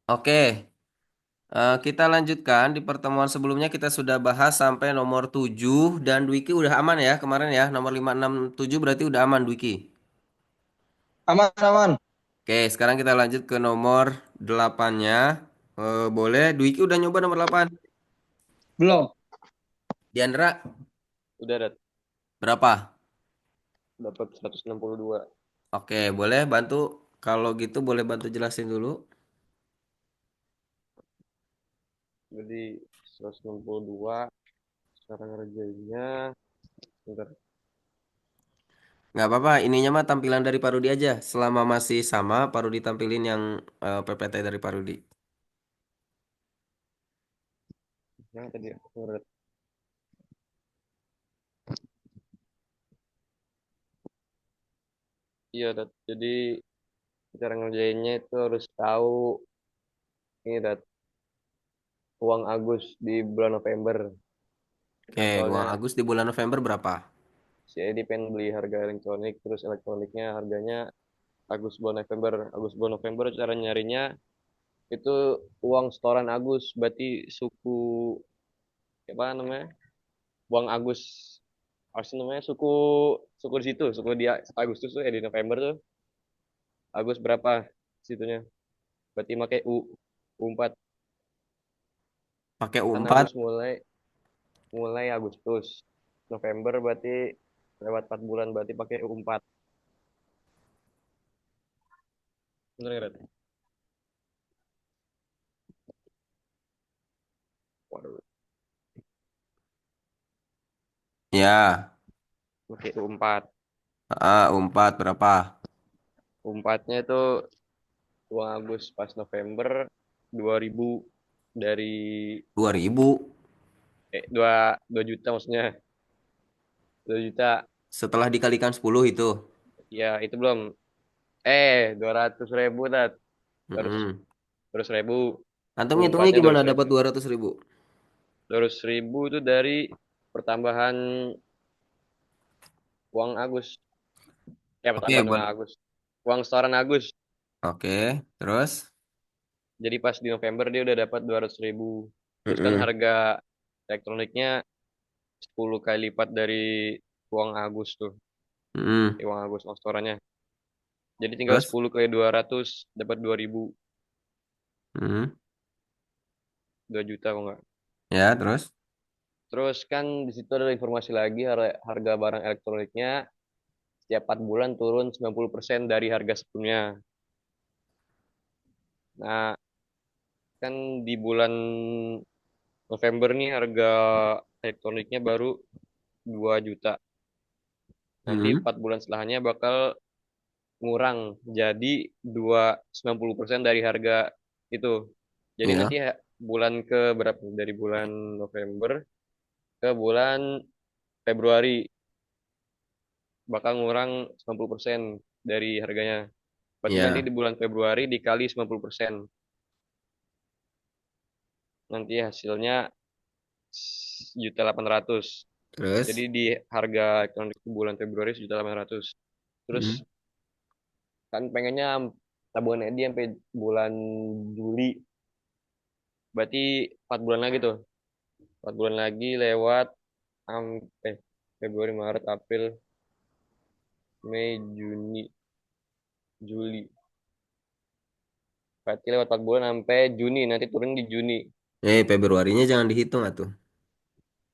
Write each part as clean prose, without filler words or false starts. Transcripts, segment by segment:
Oke, kita lanjutkan. Di pertemuan sebelumnya kita sudah bahas sampai nomor 7 dan Dwiki udah aman ya kemarin ya. Nomor 5, 6, 7 berarti udah aman Dwiki. Aman, aman. Oke, sekarang kita lanjut ke nomor 8-nya. Boleh, Dwiki udah nyoba nomor 8. Belum. Diandra, Udah berapa? dapat 162. Oke, boleh bantu. Kalau gitu boleh bantu jelasin dulu. Jadi 162 sekarang harganya bentar. Nggak apa-apa, ininya mah tampilan dari Parudi aja. Selama masih sama, Parudi tampilin yang PPT dari Parudi. Yang tadi ya. Bentar. Iya, jadi cara ngerjainnya itu harus tahu ini uang Agus di bulan November. Oke, uang Soalnya Agus di bulan November berapa? si Edi pengen beli harga elektronik, terus elektroniknya harganya Agus bulan November. Agus bulan November cara nyarinya itu uang setoran Agus, berarti suku apa namanya? Uang Agus harus namanya suku suku di situ, suku dia Agustus tuh di November tuh. Agus berapa situnya? Berarti pakai U4. Pakai Kan U4. Agus mulai mulai Agustus. November berarti lewat 4 bulan berarti pakai U4. Bener nggak, Rat? Waduh, Ya. pakai U4. U4 berapa? U4-nya itu uang Agus pas November 2000 dari 2.000. 2 juta maksudnya. 2 juta. Setelah dikalikan 10 itu. Ya, itu belum. 200.000 tat. 200 Mm-mm. 200.000. Antum ngitungnya U4-nya gimana 200.000. dapat 200.000? 200.000 itu dari pertambahan uang Agus. Ya, Oke, pertambahan uang boleh. Agus. Uang setoran Agus. Oke, terus? Jadi pas di November dia udah dapat 200.000. Terus kan Mm-mm. harga elektroniknya 10 kali lipat dari uang Agus tuh. Mm-mm. Uang Agus uang setorannya. Jadi tinggal Terus? 10 kali 200 dapat 2.000. Mm. 2 juta kok nggak. Ya, terus? Terus kan di situ ada informasi lagi harga barang elektroniknya setiap 4 bulan turun 90% dari harga sebelumnya. Nah, kan di bulan November nih harga elektroniknya baru 2 juta. Nanti Mm. 4 bulan setelahnya bakal ngurang jadi 90% dari harga itu. Jadi nanti Ya. bulan ke berapa? Dari bulan November ke bulan Februari bakal ngurang 90% dari harganya. Berarti nanti Ya. di bulan Februari dikali 90%. Nanti hasilnya 1.800.000. Jadi Terus? di harga elektronik di bulan Februari 1.800.000. Terus Mm. kan pengennya tabungan Edi sampai bulan Juli. Berarti 4 bulan lagi tuh. 4 bulan lagi lewat sampai Februari, Maret, April, Mei, Juni, Juli. Berarti lewat 4 bulan sampai Juni. Nanti turun di Juni. Februarinya jangan dihitung atuh.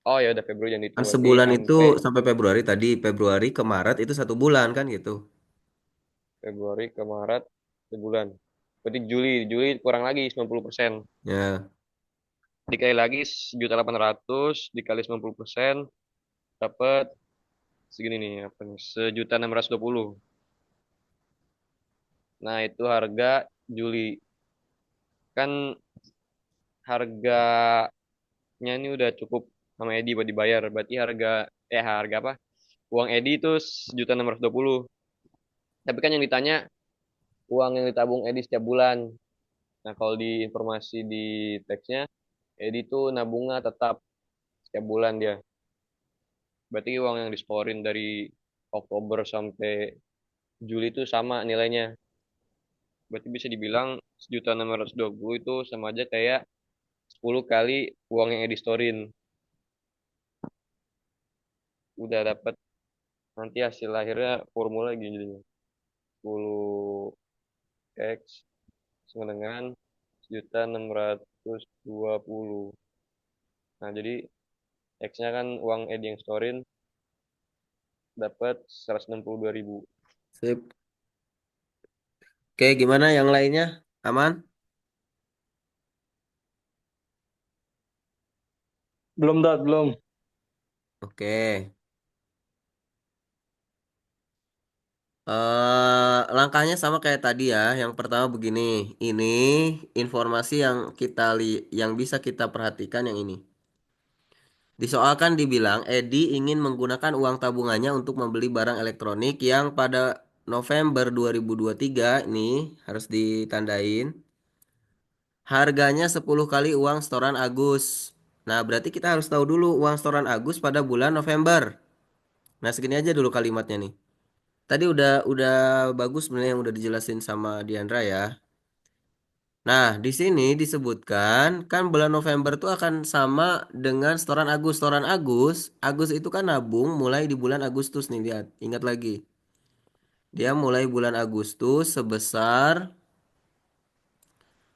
Oh ya udah Februari jangan itu. Kan Berarti sebulan itu sampai sampai Februari tadi, Februari ke Maret itu 1 bulan kan gitu. Februari ke Maret sebulan. Berarti Juli. Juli kurang lagi 90%. Ya. Dikali lagi 1.800.000 dikali 90% dapat segini nih apa nih? 1.620.000. Nah, itu harga Juli. Kan harganya ini udah cukup sama Edi buat dibayar. Berarti harga apa? Uang Edi itu 1.620.000. Tapi kan yang ditanya uang yang ditabung Edi setiap bulan. Nah, kalau di informasi di teksnya, Edi tuh nabungnya tetap setiap bulan dia. Berarti uang yang disetorin dari Oktober sampai Juli itu sama nilainya. Berarti bisa dibilang 1.620.000 itu sama aja kayak 10 kali uang yang Edi storin. Udah dapat nanti hasil akhirnya formula gini jadinya. 10 X sama dengan 1.620.000. Nah, jadi X-nya kan uang Edi yang storin dapat 162.000. Sip. Oke, gimana yang lainnya? Aman? Belum, Dot, belum. Oke. Langkahnya sama kayak tadi ya. Yang pertama begini, ini informasi yang yang bisa kita perhatikan yang ini. Disoalkan dibilang Edi ingin menggunakan uang tabungannya untuk membeli barang elektronik yang pada November 2023 ini harus ditandain harganya 10 kali uang setoran Agus. Nah, berarti kita harus tahu dulu uang setoran Agus pada bulan November. Nah, segini aja dulu kalimatnya nih. Tadi udah bagus sebenarnya yang udah dijelasin sama Diandra ya. Nah, di sini disebutkan kan bulan November tuh akan sama dengan setoran Agus. Setoran Agus, Agus itu kan nabung mulai di bulan Agustus nih, lihat. Ingat lagi. Dia mulai bulan Agustus sebesar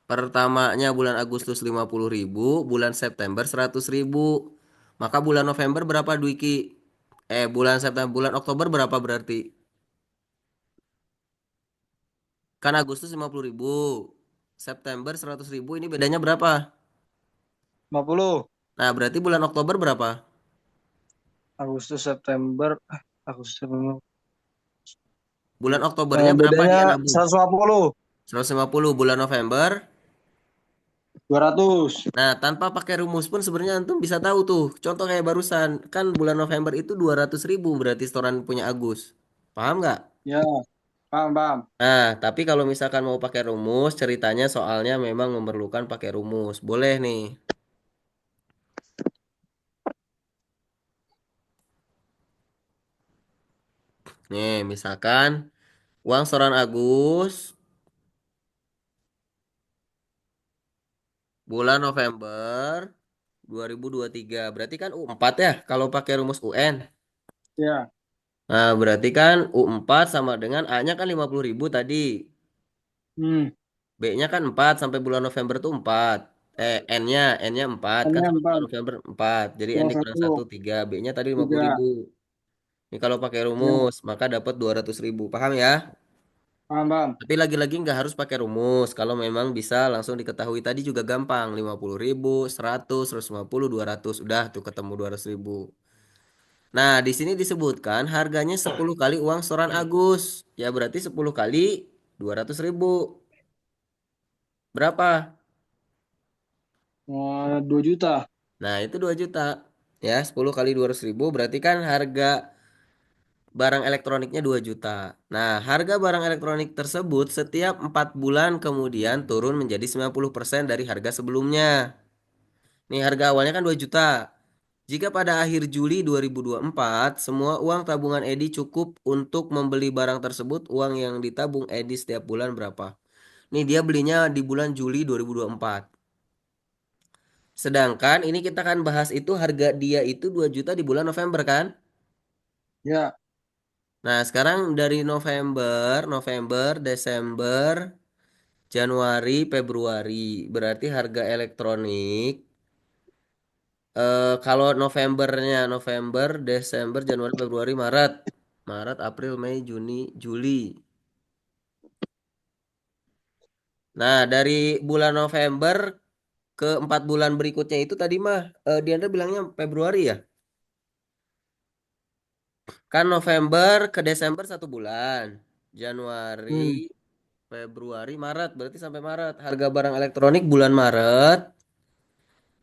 pertamanya bulan Agustus 50.000, bulan September 100.000. Maka bulan November berapa Dwiki? Bulan September, bulan Oktober berapa berarti? Kan Agustus 50.000, September 100.000, ini bedanya berapa? 50. Nah, berarti bulan Oktober berapa? Agustus, September. Agustus, September. Bulan Oktobernya berapa Bedanya dia nabung? 150. 150 bulan November. 200. Nah, tanpa pakai rumus pun sebenarnya antum bisa tahu tuh. Contoh kayak barusan, kan bulan November itu 200.000 berarti setoran punya Agus. Paham nggak? Ya, paham, paham. Nah, tapi kalau misalkan mau pakai rumus, ceritanya soalnya memang memerlukan pakai rumus. Boleh nih. Nih, misalkan uang setoran Agus bulan November 2023. Berarti kan U4 ya kalau pakai rumus UN. Ya. Nah, berarti kan U4 sama dengan A-nya kan 50.000 tadi. Hmm. B-nya kan 4 sampai bulan November tuh 4. N-nya 4 kan Hanya sampai bulan 4. November 4. Jadi N Ya, dikurang 1 1. 3. B-nya tadi 50.000. 3. Ini kalau pakai Ya, rumus, maka dapat 200.000. Paham ya? paham, paham. Tapi lagi-lagi nggak harus pakai rumus. Kalau memang bisa langsung diketahui tadi juga gampang. 50.000, 100, 150, 200. Udah tuh ketemu 200.000. Nah, di sini disebutkan harganya 10 kali uang setoran Agus. Ya berarti 10 kali 200.000. Berapa? 2 juta. Nah, itu 2 juta. Ya, 10 kali 200.000 berarti kan harga barang elektroniknya 2 juta. Nah, harga barang elektronik tersebut setiap 4 bulan kemudian turun menjadi 90% dari harga sebelumnya. Nih, harga awalnya kan 2 juta. Jika pada akhir Juli 2024 semua uang tabungan Edi cukup untuk membeli barang tersebut, uang yang ditabung Edi setiap bulan berapa? Nih, dia belinya di bulan Juli 2024. Sedangkan ini kita kan bahas itu harga dia itu 2 juta di bulan November kan? Ya. Nah, sekarang dari November, Desember, Januari, Februari. Berarti harga elektronik kalau November, Desember, Januari, Februari, Maret. Maret, April, Mei, Juni, Juli. Nah, dari bulan November ke 4 bulan berikutnya itu tadi mah Diandra bilangnya Februari ya? Kan November ke Desember 1 bulan. Januari, Hmm. Februari, Maret. Berarti sampai Maret. Harga barang elektronik bulan Maret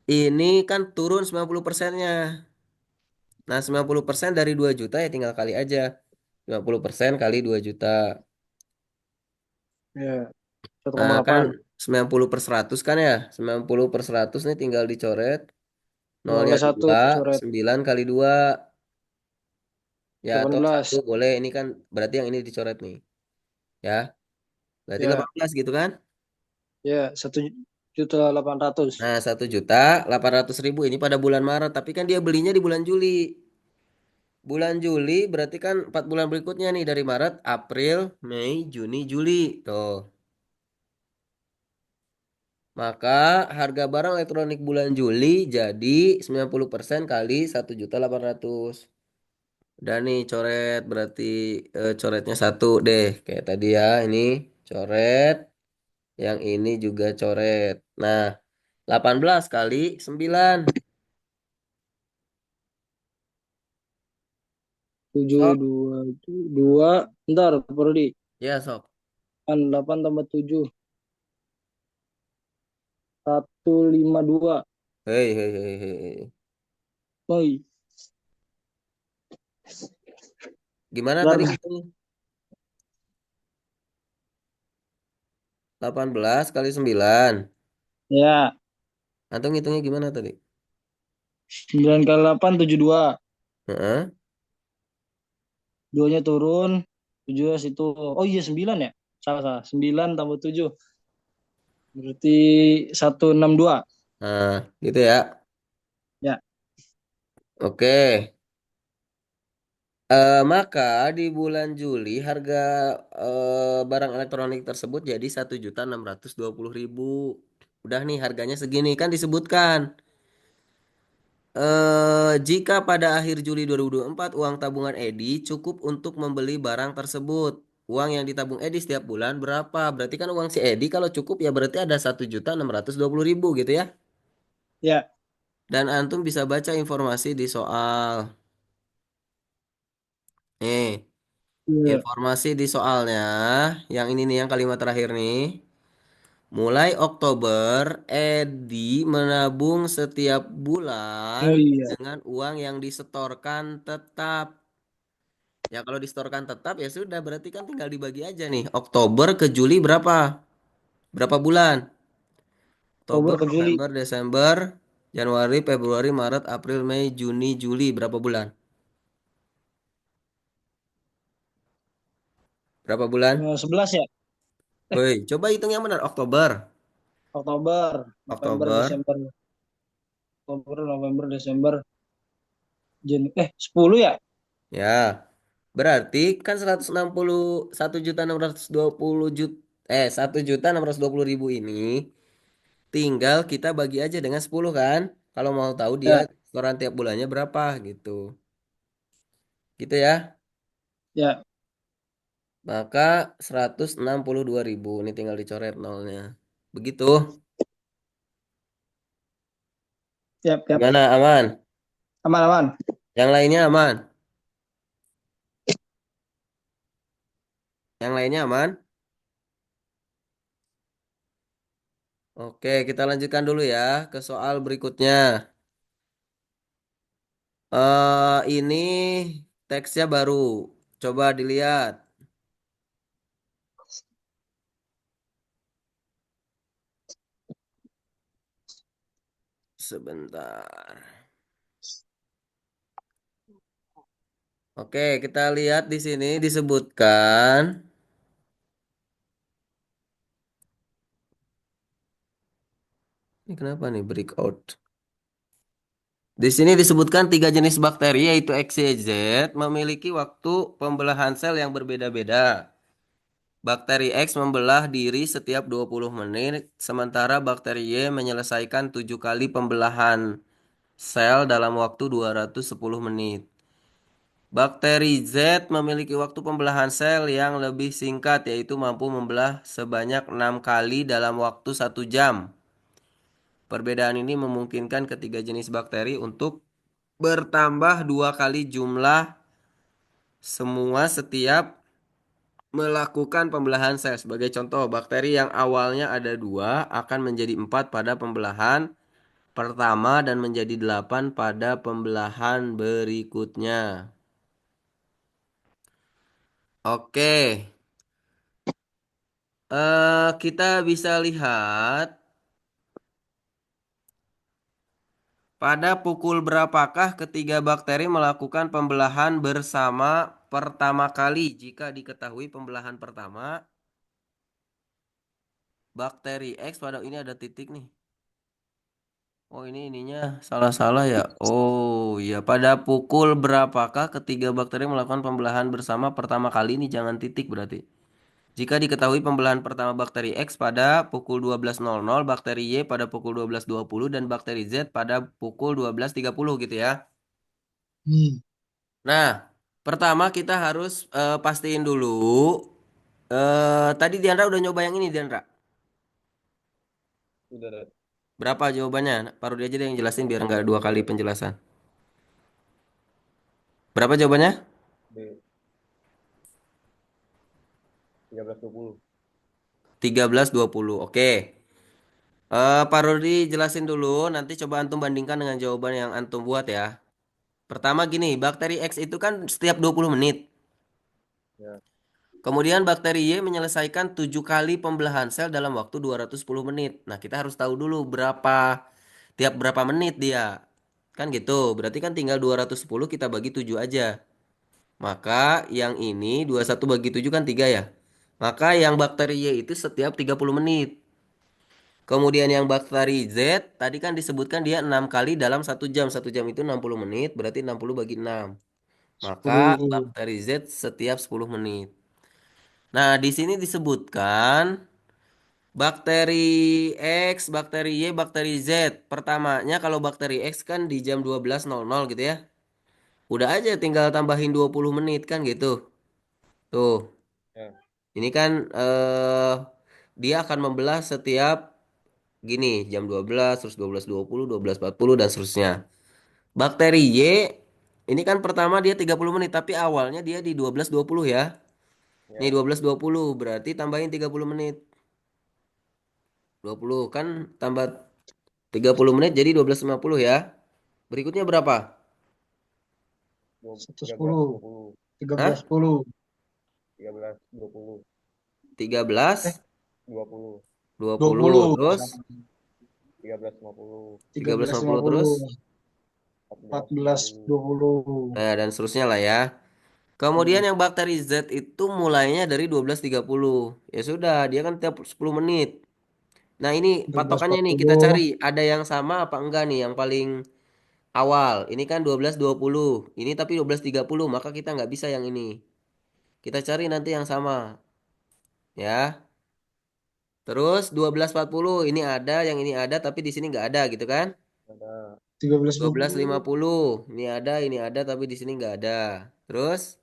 ini kan turun 90%-nya. Nah, 90% dari 2 juta ya tinggal kali aja. 50% kali 2 juta. Ya. satu koma Nah, kan delapan 90 per 100 kan ya. 90 per 100 nih tinggal dicoret. Nolnya Nolnya satu 2, coret. 9 kali 2. Ya, atau 1 18. boleh. Ini kan berarti yang ini dicoret nih. Ya. Berarti Ya, 18 gitu kan? ya 1.800.000. Nah, 1.800.000 ini pada bulan Maret, tapi kan dia belinya di bulan Juli. Bulan Juli berarti kan 4 bulan berikutnya nih dari Maret, April, Mei, Juni, Juli. Tuh. Maka harga barang elektronik bulan Juli jadi 90% kali 1.800.000. Udah nih coret berarti coretnya satu deh. Kayak tadi ya, ini coret, yang ini juga coret. Nah, 18 kali 9. Tujuh Sok. dua dua. Ntar perlu di Ya, sok. 8 tambah 7. 152. Hei, hei, hei, hei. Oi, Gimana tadi ntar. itu? 18 kali 9. Ya, Antum ngitungnya gimana tadi? 9 kali 8 72. Heeh. Duanya turun. 7 situ. Oh iya 9 ya? Salah, salah. 9 tambah 7. Berarti 162. Nah, gitu ya. Ya. Oke. Maka di bulan Juli harga barang elektronik tersebut jadi 1.620.000. Udah nih harganya segini kan disebutkan. Jika pada akhir Juli 2024 uang tabungan Edi cukup untuk membeli barang tersebut. Uang yang ditabung Edi setiap bulan berapa? Berarti kan uang si Edi kalau cukup ya berarti ada 1.620.000 gitu ya. Ya. Dan antum bisa baca informasi di soal. Nih. Iya. Informasi di soalnya, yang ini nih yang kalimat terakhir nih. Mulai Oktober, Edi menabung setiap bulan Oh iya. dengan uang yang disetorkan tetap. Ya kalau disetorkan tetap ya sudah berarti kan tinggal dibagi aja nih. Oktober ke Juli berapa? Berapa bulan? Oktober Oktober, ke Juli. November, Desember, Januari, Februari, Maret, April, Mei, Juni, Juli. Berapa bulan? Berapa bulan? 11 ya? Woi, coba hitung yang benar. Oktober. Oktober, November, Oktober. Desember. Oktober, November, Desember. 10 ya? Ya, berarti kan 1.620.000 ini tinggal kita bagi aja dengan 10 kan. Kalau mau tahu dia Ya, setoran tiap bulannya berapa gitu. Gitu ya. ya. Maka 162.000 ini tinggal dicoret nolnya. Begitu. Siap, siap. Gimana aman? Aman, aman. Yang lainnya aman? Yang lainnya aman? Oke, kita lanjutkan dulu ya ke soal berikutnya. Ini teksnya baru. Coba dilihat sebentar. Oke, kita lihat di sini disebutkan. Ini kenapa nih breakout? Di sini disebutkan tiga jenis bakteri yaitu X, Y, Z memiliki waktu pembelahan sel yang berbeda-beda. Bakteri X membelah diri setiap 20 menit, sementara bakteri Y menyelesaikan 7 kali pembelahan sel dalam waktu 210 menit. Bakteri Z memiliki waktu pembelahan sel yang lebih singkat, yaitu mampu membelah sebanyak 6 kali dalam waktu 1 jam. Perbedaan ini memungkinkan ketiga jenis bakteri untuk bertambah 2 kali jumlah semua setiap melakukan pembelahan sel. Sebagai contoh, bakteri yang awalnya ada 2 akan menjadi 4 pada pembelahan pertama dan menjadi 8 pada pembelahan berikutnya. Oke. Kita bisa lihat pada pukul berapakah ketiga bakteri melakukan pembelahan bersama pertama kali. Jika diketahui pembelahan pertama, Bakteri X pada ini ada titik nih. Oh ini ininya salah-salah ya. Oh iya pada pukul berapakah ketiga bakteri melakukan pembelahan bersama pertama kali ini jangan titik berarti. Jika diketahui pembelahan pertama bakteri X pada pukul 12.00, bakteri Y pada pukul 12.20 dan bakteri Z pada pukul 12.30 gitu ya. Hmm. Nah, pertama kita harus pastiin dulu. Tadi Diandra udah nyoba yang ini Diandra. Udah ada. Berapa jawabannya? Paruh dia aja deh yang jelasin biar nggak dua kali penjelasan. Berapa jawabannya? B 13.20. 13.20. Oke. Pak Rudi jelasin dulu, nanti coba antum bandingkan dengan jawaban yang antum buat ya. Pertama gini, bakteri X itu kan setiap 20 menit. Ya, Kemudian bakteri Y menyelesaikan 7 kali pembelahan sel dalam waktu 210 menit. Nah, kita harus tahu dulu tiap berapa menit dia. Kan gitu, berarti kan tinggal 210 kita bagi 7 aja. Maka yang ini 21 bagi 7 kan 3 ya. Maka yang bakteri Y itu setiap 30 menit. Kemudian yang bakteri Z tadi kan disebutkan dia 6 kali dalam 1 jam. 1 jam itu 60 menit, berarti 60 bagi 6. Maka 10. bakteri Z setiap 10 menit. Nah, di sini disebutkan bakteri X, bakteri Y, bakteri Z. Pertamanya kalau bakteri X kan di jam 12.00 gitu ya. Udah aja tinggal tambahin 20 menit kan gitu. Tuh, ya, ini kan dia akan membelah setiap gini jam 12 terus 12.20, 12.40 dan seterusnya. Bakteri Y ini kan pertama dia 30 menit tapi awalnya dia di 12.20 ya. Nih ya, 12.20 berarti tambahin 30 menit. 20 kan tambah 30 menit jadi 12.50 ya. Berikutnya berapa? 110. 13.20. Hah? 13.10. 13.20. Eh, 13, 20. 20 20. terus 13.50. 13.50 terus 13.50. 14.20. 14.20. nah dan seterusnya lah ya. Kemudian Hmm. yang bakteri Z itu mulainya dari 12.30. Ya sudah, dia kan tiap 10 menit. Nah, ini patokannya nih kita 12.40. cari ada yang sama apa enggak nih yang paling awal. Ini kan 12.20. Ini tapi 12.30, maka kita nggak bisa yang ini. Kita cari nanti yang sama, ya. Terus 12.40 ini ada, yang ini ada tapi di sini nggak ada gitu kan? Ada 13.50. 12.50 ini ada tapi di sini nggak ada. Terus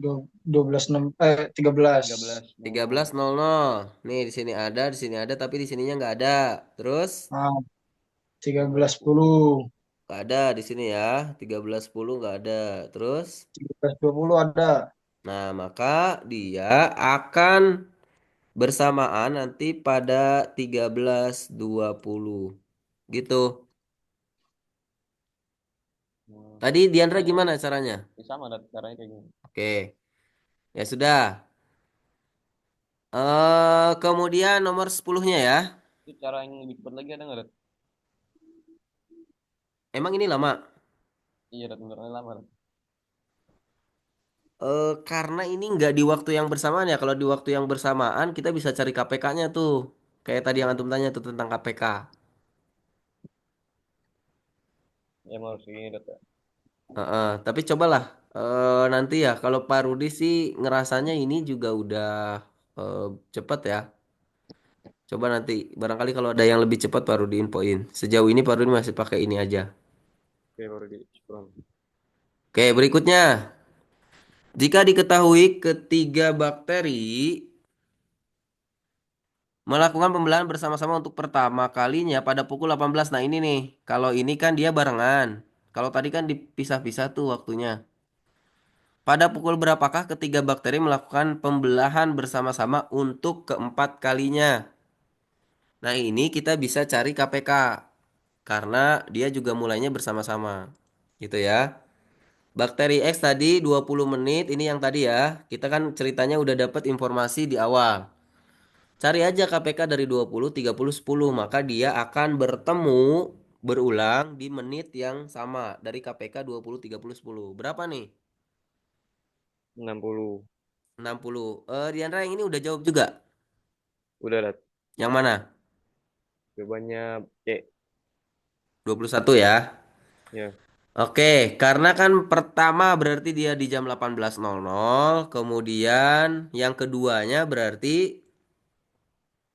12.6. 13. 13.00. 13.00. Nih di sini ada, di sini ada tapi di sininya nggak ada. Terus Ah, 13.10. 13.10. nggak ada di sini ya. 13.10 nggak ada. Terus 13.20 ada. nah, maka dia akan bersamaan nanti pada 13.20. Gitu. Tadi Diandra Caranya gimana caranya? sama, ada caranya kayak gini. Oke. Ya sudah. Kemudian nomor 10-nya ya. Itu cara yang lebih cepat lagi ada nggak, Dat? Emang ini lama. Iya, Dat, beneran lama, Dat. Karena ini nggak di waktu yang bersamaan ya. Kalau di waktu yang bersamaan kita bisa cari KPK-nya tuh. Kayak tadi yang antum tanya tuh tentang KPK. Ya, emang harus kayak gini, Dat, ya. Heeh, tapi cobalah nanti ya. Kalau Pak Rudi sih ngerasanya ini juga udah eh, cepet ya. Coba nanti barangkali kalau ada yang lebih cepat Pak Rudi infoin. Sejauh ini Pak Rudi masih pakai ini aja. Oke, baru di Syukron. Oke, berikutnya. Jika diketahui ketiga bakteri melakukan pembelahan bersama-sama untuk pertama kalinya pada pukul 18. Nah ini nih, kalau ini kan dia barengan. Kalau tadi kan dipisah-pisah tuh waktunya. Pada pukul berapakah ketiga bakteri melakukan pembelahan bersama-sama untuk keempat kalinya? Nah ini kita bisa cari KPK. Karena dia juga mulainya bersama-sama. Gitu ya. Bakteri X tadi 20 menit, ini yang tadi ya. Kita kan ceritanya udah dapat informasi di awal. Cari aja KPK dari 20, 30, 10. Maka dia akan berulang di menit yang sama. Dari KPK 20, 30, 10. Berapa nih? 60. 60. Diandra yang ini udah jawab juga. Udah, Dat. Yang mana? Jawabannya C. 21 ya. Ya, Oke, karena kan pertama berarti dia di jam 18.00, kemudian yang keduanya berarti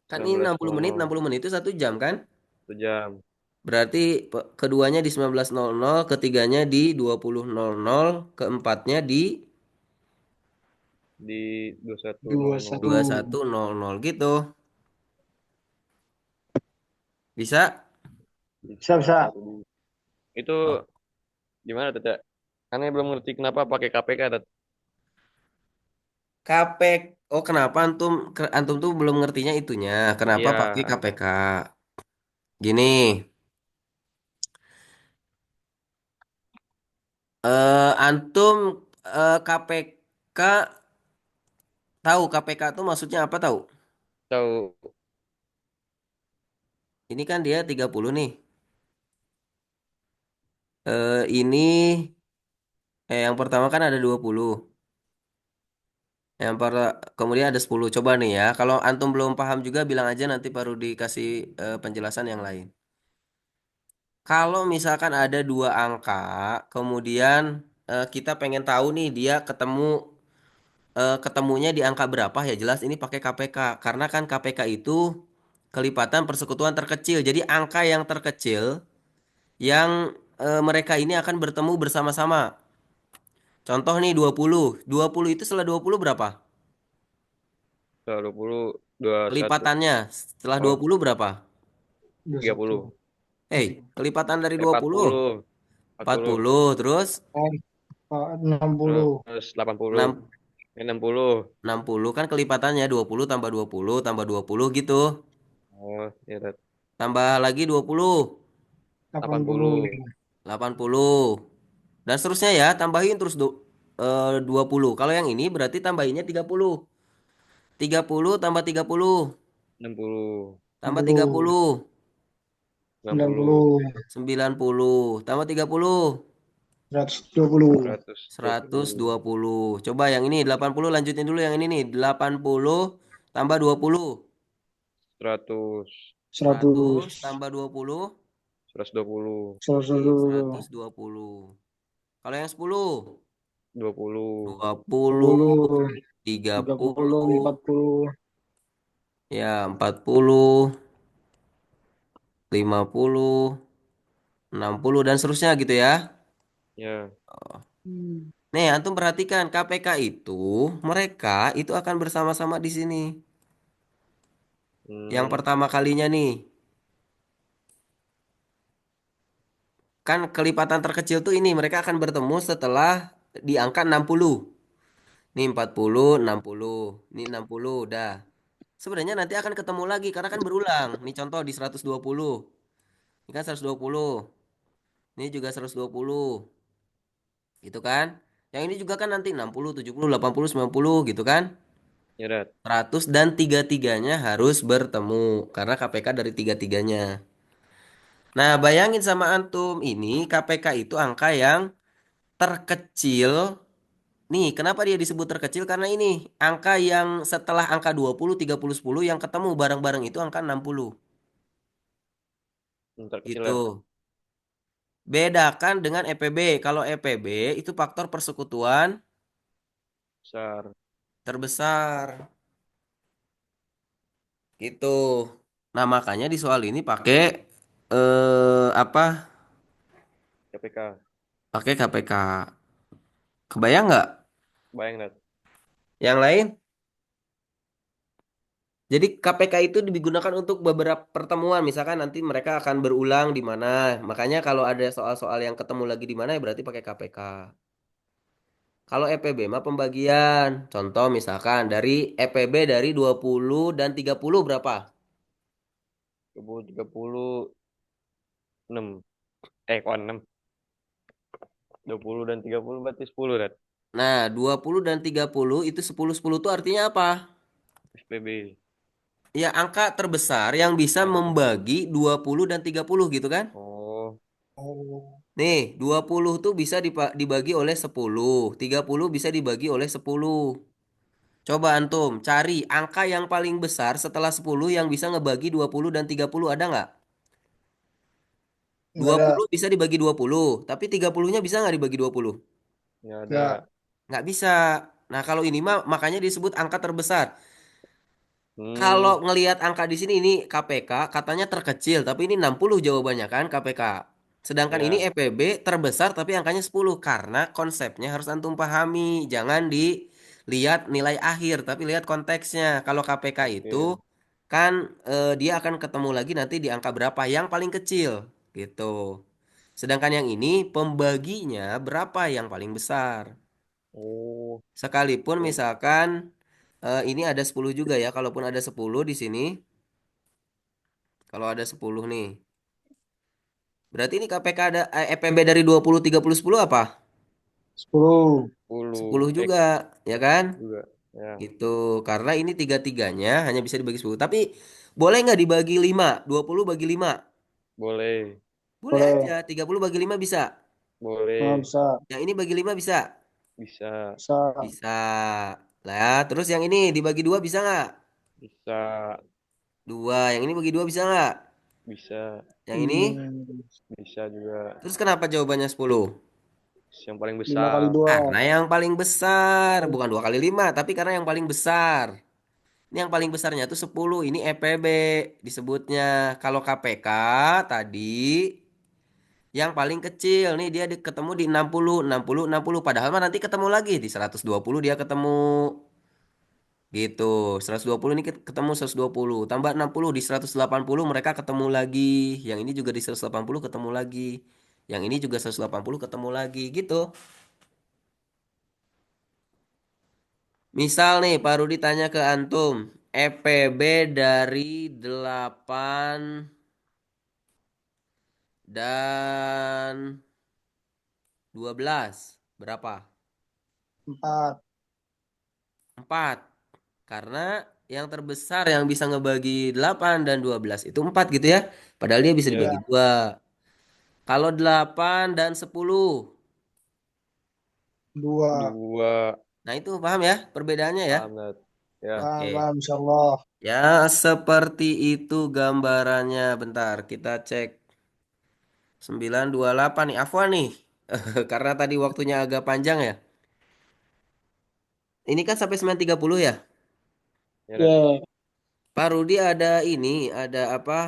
kan ini 60 menit, 19.00. 60 menit itu 1 jam kan? 1 jam. Berarti keduanya di 19.00, ketiganya di 20.00, keempatnya di Di 21.00. 21. 21.00 gitu. Bisa? Bisa, bisa. Itu Oh. gimana, Tete? Karena belum ngerti kenapa pakai KPK, Tet. KPK. Oh, kenapa antum tuh belum ngertinya itunya? Kenapa Iya, pakai KPK? Gini, antum KPK tahu KPK tuh maksudnya apa tahu? tahu. Ini kan dia 30 nih. Ini yang pertama kan ada 20. Kemudian ada 10. Coba nih ya. Kalau antum belum paham juga bilang aja nanti baru dikasih penjelasan yang lain. Kalau misalkan ada dua angka, kemudian kita pengen tahu nih dia ketemunya di angka berapa ya jelas ini pakai KPK. Karena kan KPK itu kelipatan persekutuan terkecil. Jadi angka yang terkecil yang mereka ini akan bertemu bersama-sama. Contoh nih 20. 20 itu setelah 20 berapa? 20, 21. Kelipatannya setelah Oh, 20 berapa? 21. 30. Kelipatan dari 20. 40. 40. 40 terus Oh, 60. Terus 80. 6 60. 60 kan kelipatannya 20 tambah 20 tambah 20 gitu. Oh, ya, Tet. Tambah lagi 20, 80. 80. 80. Dan seterusnya ya, tambahin terus 20. Kalau yang ini berarti tambahinnya 30. 30 tambah 30 60. tambah 30, 90. 90. 90 tambah 30, 120. 120. 120. Coba yang ini 80 lanjutin dulu yang ini nih. 80 tambah 20, 100. 100 100. tambah 20 120. berarti 120. 120. Kalau yang 10, 20. 20, 20. 30. 30, 40. ya 40, 50, 60 dan seterusnya gitu ya. Ya. Nih, antum perhatikan KPK itu mereka itu akan bersama-sama di sini. Yang Hmm. pertama kalinya nih, kan kelipatan terkecil tuh ini mereka akan bertemu setelah di angka 60. Nih 40, 60. Nih 60 udah. Sebenarnya nanti akan ketemu lagi karena kan berulang. Nih contoh di 120. Ini kan 120. Ini juga 120. Gitu kan? Yang ini juga kan nanti 60, 70, 80, 90 gitu kan? Ya, Dat. 100 dan tiga-tiganya harus bertemu karena KPK dari tiga-tiganya. Nah, bayangin sama antum ini KPK itu angka yang terkecil. Nih, kenapa dia disebut terkecil? Karena ini angka yang setelah angka 20, 30, 10 yang ketemu bareng-bareng itu angka 60. Terkecil, Gitu. Dat. Bedakan dengan EPB. Kalau EPB itu faktor persekutuan Besar. terbesar. Gitu. Nah, makanya di soal ini pakai apa? KPK. Pakai KPK. Kebayang nggak? Bayang, Dat. Yang lain? Jadi KPK itu digunakan untuk beberapa pertemuan. Misalkan nanti mereka akan berulang di mana. Makanya kalau ada soal-soal yang ketemu lagi di mana ya berarti pakai KPK. Kalau EPB mah pembagian. Contoh misalkan dari EPB dari 20 dan 30 berapa? 30, 6. Kok 6? 20 dan 30 berarti 10, Dat. Nah, 20 dan 30 itu 10 10 itu artinya apa? SPB. Ya, angka terbesar yang bisa Ya. membagi 20 dan 30 gitu kan? Oh, Oh. Nih, 20 tuh bisa dibagi oleh 10, 30 bisa dibagi oleh 10. Coba antum cari angka yang paling besar setelah 10 yang bisa ngebagi 20 dan 30 ada nggak? Nggak Dua ada. puluh bisa dibagi 20, tapi 30-nya bisa nggak dibagi 20? Nggak ada. Nggak. Nggak bisa. Nah, kalau ini mah makanya disebut angka terbesar. Kalau Hmm, ngelihat angka di sini ini KPK katanya terkecil, tapi ini 60 jawabannya kan KPK. Sedangkan ini ya, EPB terbesar tapi angkanya 10 karena konsepnya harus antum pahami. Jangan dilihat nilai akhir, tapi lihat konteksnya. Kalau KPK itu oke. kan dia akan ketemu lagi nanti di angka berapa yang paling kecil gitu. Sedangkan yang ini pembaginya berapa yang paling besar. Oh, Sekalipun oke. misalkan ini ada 10 juga ya. Kalaupun ada 10 di sini, kalau ada 10 nih. Berarti ini KPK ada EPB dari 20 30 10 apa? 10. 10 10 juga, ya kan? juga. Ya, Gitu. Karena ini tiga-tiganya hanya bisa dibagi 10. Tapi boleh nggak dibagi 5? 20 bagi 5? boleh. Boleh aja. Boleh. 30 bagi 5 bisa. Boleh. Bisa. Yang ini bagi 5 bisa? Bisa. Bisa. Bisa. Lah, terus yang ini dibagi 2 bisa nggak? Bisa. Dua. Yang ini bagi 2 bisa nggak? Bisa. Yang ini? Hmm, Bisa juga. Terus kenapa jawabannya 10? Yang paling 5 kali besar. 2. Karena yang paling besar, bukan 2 kali 5, tapi karena yang paling besar. Ini yang paling besarnya tuh 10, ini EPB disebutnya. Kalau KPK tadi yang paling kecil, nih dia ketemu di 60, 60, 60. Padahal mah nanti ketemu lagi di 120 dia ketemu. Gitu, 120 ini ketemu 120, tambah 60 di 180 mereka ketemu lagi. Yang ini juga di 180 ketemu lagi. Yang ini juga 180 ketemu lagi gitu. Misal nih, Pak Rudi tanya ke antum, EPB dari 8 dan 12 berapa? 4. 4. Karena yang terbesar yang bisa ngebagi 8 dan 12 itu 4 gitu ya. Padahal dia bisa Ya, dibagi Ya. 2. Kalau 8 dan 10. 2. 2. Nah, itu paham ya perbedaannya ya? Paham, Nat. Ya, Paham, Oke. paham. InsyaAllah. Ya, seperti itu gambarannya. Bentar, kita cek 928 nih. Afwan nih. Karena tadi waktunya agak panjang ya. Ini kan sampai 930 ya. ya, Nat. Ya. Pak Rudi ada ini, ada apa?